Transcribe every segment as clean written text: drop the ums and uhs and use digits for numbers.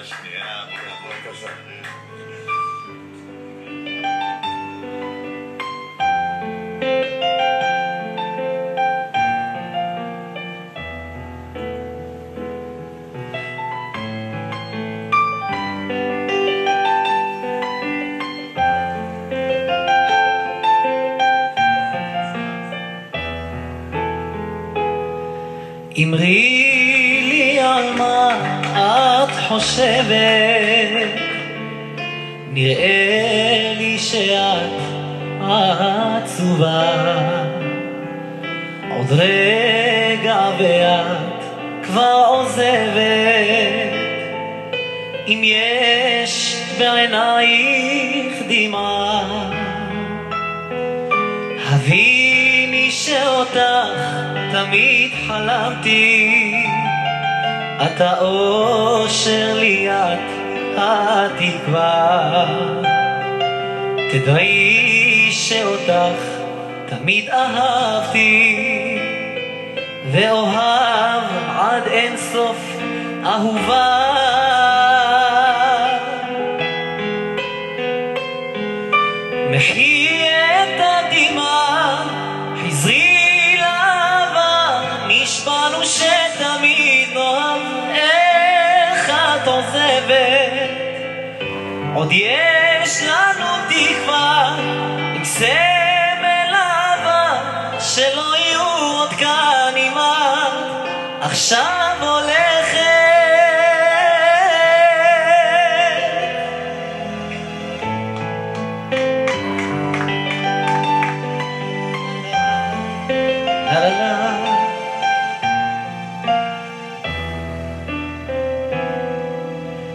שנייה, בבקשה. אמרי לי על מה את חושבת, נראה לי שאת עצובה, עוד רגע ואת כבר עוזבת. אם יש בעינייך דמעה, הביני שאותך תמיד חלמתי, את האושר לי, את התקווה. תדעי שאותך תמיד אהבתי, ואוהב עד אין סוף אהובה. מחי את הדמעה, חזרי לאהבה, נשבענו שתמיד נאהב. איך את עוזבת? עוד יש לנו תקווה, עם סמל אהבה, שלא יהיו עוד כאן עימך. עכשיו הולכת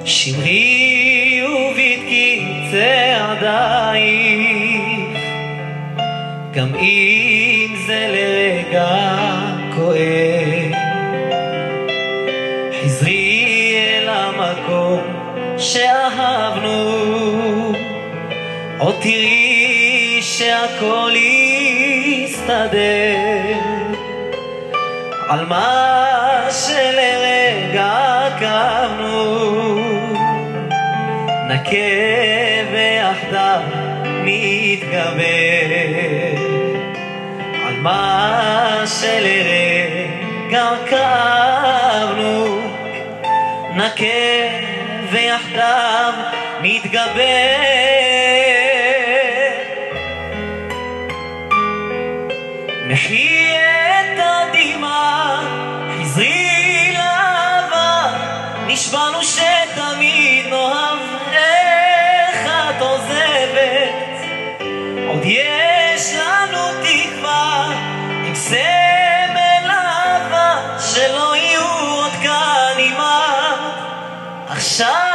שמרי ובדקי צעדייך, גם אם זה לרגע כואב. חזרי אל המקום שאהבנו, עוד תראי שהכל יסתדר. על מה שלרגע עקבנו, נכה ויחדיו נתגבר. על מה שלרגע עקבנו, נכה ויחדיו נתגבר. מחי את הדמעה, חזרי לאהבה, נשבענו שתמיד נאהב. איך את עוזבת? עוד יש לנו תקווה, עם סמל אהבה, שלא יהיו עוד כאן עימך. עכשיו